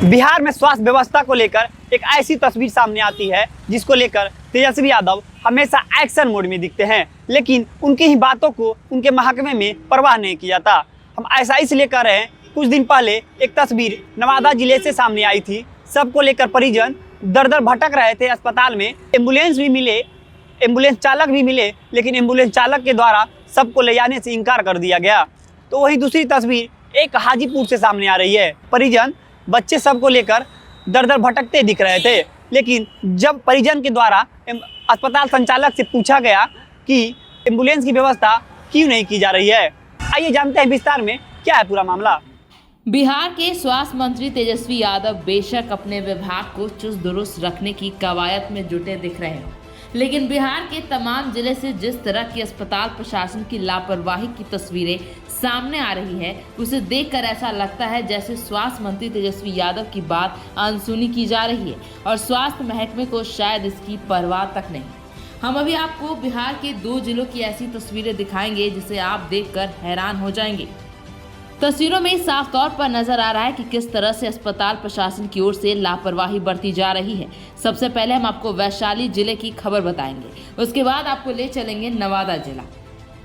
बिहार में स्वास्थ्य व्यवस्था को लेकर एक ऐसी तस्वीर सामने आती है जिसको लेकर तेजस्वी यादव हमेशा एक्शन मोड में दिखते हैं, लेकिन उनकी ही बातों को उनके महकमे में परवाह नहीं किया जाता। हम ऐसा इसलिए कर रहे हैं, कुछ दिन पहले एक तस्वीर नवादा जिले से सामने आई थी। सबको लेकर परिजन दर दर भटक रहे थे अस्पताल में। एम्बुलेंस भी मिले, एम्बुलेंस चालक भी मिले, लेकिन एम्बुलेंस चालक के द्वारा सबको ले जाने से इनकार कर दिया गया। तो वहीं दूसरी तस्वीर एक हाजीपुर से सामने आ रही है। परिजन बच्चे सबको लेकर दर दर भटकते दिख रहे थे, लेकिन जब परिजन के द्वारा अस्पताल संचालक से पूछा गया कि एम्बुलेंस की व्यवस्था क्यों नहीं की जा रही है, आइए जानते हैं विस्तार में क्या है पूरा मामला। बिहार के स्वास्थ्य मंत्री तेजस्वी यादव बेशक अपने विभाग को चुस्त दुरुस्त रखने की कवायद में जुटे दिख रहे हैं, लेकिन बिहार के तमाम जिले से जिस तरह की अस्पताल प्रशासन की लापरवाही की तस्वीरें सामने आ रही है, उसे देखकर ऐसा लगता है जैसे स्वास्थ्य मंत्री तेजस्वी यादव की बात अनसुनी की जा रही है और स्वास्थ्य महकमे को शायद इसकी परवाह तक नहीं। हम अभी आपको बिहार के 2 जिलों की ऐसी तस्वीरें दिखाएंगे जिसे आप देखकर हैरान हो जाएंगे। तस्वीरों में साफ तौर पर नजर आ रहा है कि किस तरह से अस्पताल प्रशासन की ओर से लापरवाही बरती जा रही है। सबसे पहले हम आपको वैशाली जिले की खबर बताएंगे, उसके बाद आपको ले चलेंगे नवादा जिला।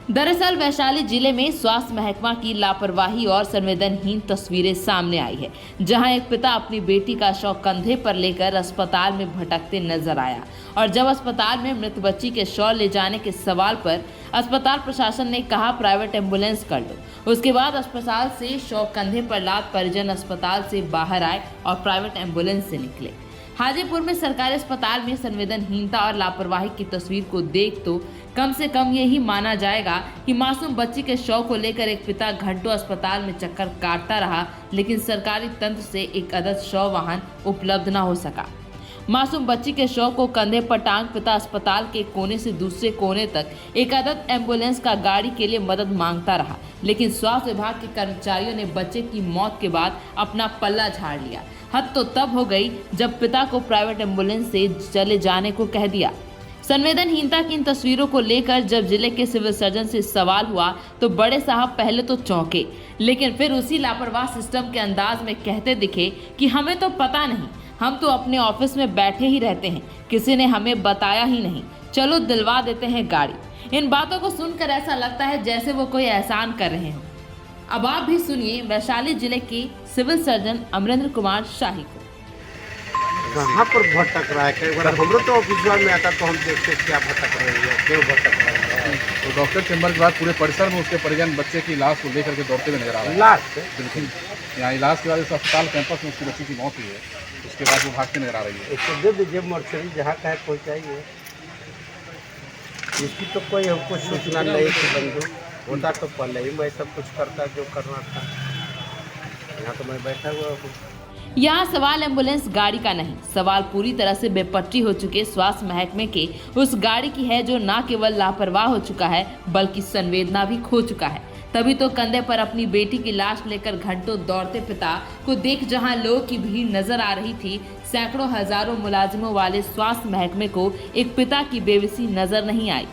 दरअसल वैशाली जिले में स्वास्थ्य महकमा की लापरवाही और संवेदनहीन तस्वीरें सामने आई है, जहां एक पिता अपनी बेटी का शव कंधे पर लेकर अस्पताल में भटकते नजर आया और जब अस्पताल में मृत बच्ची के शव ले जाने के सवाल पर अस्पताल प्रशासन ने कहा प्राइवेट एम्बुलेंस कर लो। उसके बाद अस्पताल से शव कंधे पर लाद परिजन अस्पताल से बाहर आए और प्राइवेट एम्बुलेंस से निकले। हाजीपुर में सरकारी अस्पताल में संवेदनहीनता और लापरवाही की तस्वीर को देख तो कम से कम यही माना जाएगा कि मासूम बच्ची के शव को लेकर एक पिता घंटों अस्पताल में चक्कर काटता रहा, लेकिन सरकारी तंत्र से एक अदद शव वाहन उपलब्ध न हो सका। मासूम बच्ची के शव को कंधे पर टांग पिता अस्पताल के कोने से दूसरे कोने तक एक अदद एम्बुलेंस का गाड़ी के लिए मदद मांगता रहा, लेकिन स्वास्थ्य विभाग के कर्मचारियों ने बच्चे की मौत के बाद अपना पल्ला झाड़ लिया। हद तो तब हो गई जब पिता को प्राइवेट एम्बुलेंस से चले जाने को कह दिया। संवेदनहीनता की इन तस्वीरों को लेकर जब जिले के सिविल सर्जन से सवाल हुआ तो बड़े साहब पहले तो चौंके, लेकिन फिर उसी लापरवाह सिस्टम के अंदाज में कहते दिखे कि हमें तो पता नहीं, हम तो अपने ऑफिस में बैठे ही रहते हैं, किसी ने हमें बताया ही नहीं, चलो दिलवा देते हैं गाड़ी। इन बातों को सुनकर ऐसा लगता है जैसे वो कोई एहसान कर रहे हों। अब आप भी सुनिए वैशाली जिले के सिविल सर्जन अमरेंद्र कुमार शाही को। कहाँ पर भटक रहा है? कई बार हमरो तो ऑफिस में आता तो हम देखते क्या भटक रही है, क्यों भटक रहा है। तो डॉक्टर चैम्बर के बाद पूरे परिसर में उसके परिजन बच्चे की लाश को लेकर के दौड़ते हुए नजर आ रहे हैं। लाश बिल्कुल, यहाँ इलाज के बाद इस अस्पताल कैंपस में उसकी बच्ची की मौत हुई है, उसके बाद वो भागते नजर आ रही है। इसको दे दीजिए मर्चरी, जहाँ कहे पहुँचाइए। इसकी तो कोई हमको सूचना नहीं थी, बंधु होता तो पहले ही मैं सब कुछ करता जो करना था। यहाँ तो मैं बैठा हुआ हूँ। यहाँ सवाल एम्बुलेंस गाड़ी का नहीं, सवाल पूरी तरह से बेपटरी हो चुके स्वास्थ्य महकमे के उस गाड़ी की है जो न केवल लापरवाह हो चुका है बल्कि संवेदना भी खो चुका है। तभी तो कंधे पर अपनी बेटी की लाश लेकर घंटों दौड़ते पिता को देख जहां लोगों की भीड़ नजर आ रही थी, सैकड़ों हजारों मुलाजिमों वाले स्वास्थ्य महकमे को एक पिता की बेबसी नजर नहीं आई।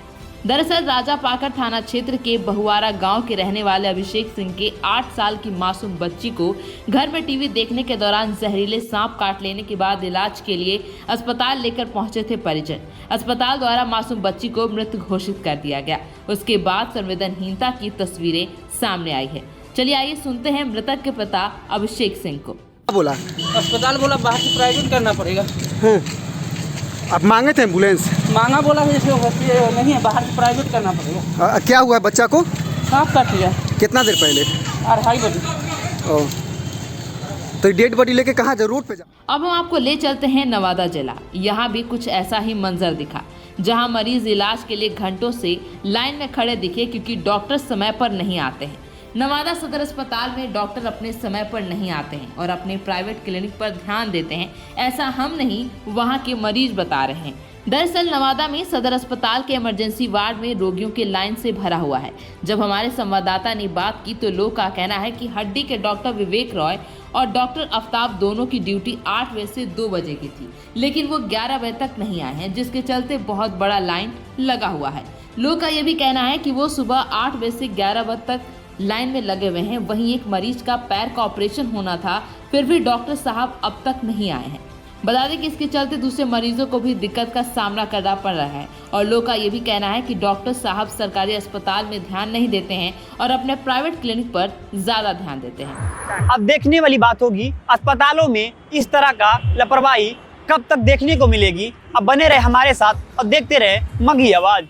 दरअसल राजापाकर थाना क्षेत्र के बहुआरा गांव के रहने वाले अभिषेक सिंह के 8 साल की मासूम बच्ची को घर में टीवी देखने के दौरान जहरीले सांप काट लेने के बाद इलाज के लिए अस्पताल लेकर पहुंचे थे परिजन। अस्पताल द्वारा मासूम बच्ची को मृत घोषित कर दिया गया। उसके बाद संवेदनहीनता की तस्वीरें सामने आई है। चलिए आइए सुनते हैं मृतक के पिता अभिषेक सिंह को। बोला अस्पताल बोला बाहर से प्राइवेट करना पड़ेगा। आप मांगे थे एम्बुलेंस? मांगा बोला है जैसे हॉस्पिटल नहीं है, बाहर से प्राइवेट करना पड़ेगा। क्या हुआ है बच्चा को? सांप काट लिया। कितना देर पहले? 2:30 बजे। ओ, तो डेड बॉडी लेके कहाँ जा? रोड पे जा। अब हम आपको ले चलते हैं नवादा जिला। यहाँ भी कुछ ऐसा ही मंजर दिखा, जहाँ मरीज इलाज के लिए घंटों से लाइन में खड़े दिखे क्योंकि डॉक्टर समय पर नहीं आते हैं। नवादा सदर अस्पताल में डॉक्टर अपने समय पर नहीं आते हैं और अपने प्राइवेट क्लिनिक पर ध्यान देते हैं, ऐसा हम नहीं वहां के मरीज बता रहे हैं। दरअसल नवादा में सदर अस्पताल के इमरजेंसी वार्ड में रोगियों के लाइन से भरा हुआ है। जब हमारे संवाददाता ने बात की तो लोग का कहना है कि हड्डी के डॉक्टर विवेक रॉय और डॉक्टर आफ्ताब दोनों की ड्यूटी 8 बजे से 2 बजे की थी, लेकिन वो 11 बजे तक नहीं आए हैं, जिसके चलते बहुत बड़ा लाइन लगा हुआ है। लोग का ये भी कहना है कि वो सुबह 8 बजे से 11 बजे तक लाइन में लगे हुए हैं। वहीं एक मरीज का पैर का ऑपरेशन होना था, फिर भी डॉक्टर साहब अब तक नहीं आए हैं। बता दें कि इसके चलते दूसरे मरीजों को भी दिक्कत का सामना करना पड़ रहा है और लोगों का ये भी कहना है कि डॉक्टर साहब सरकारी अस्पताल में ध्यान नहीं देते हैं और अपने प्राइवेट क्लिनिक पर ज़्यादा ध्यान देते हैं। अब देखने वाली बात होगी अस्पतालों में इस तरह का लापरवाही कब तक देखने को मिलेगी। अब बने रहे हमारे साथ और देखते रहे मगही आवाज़।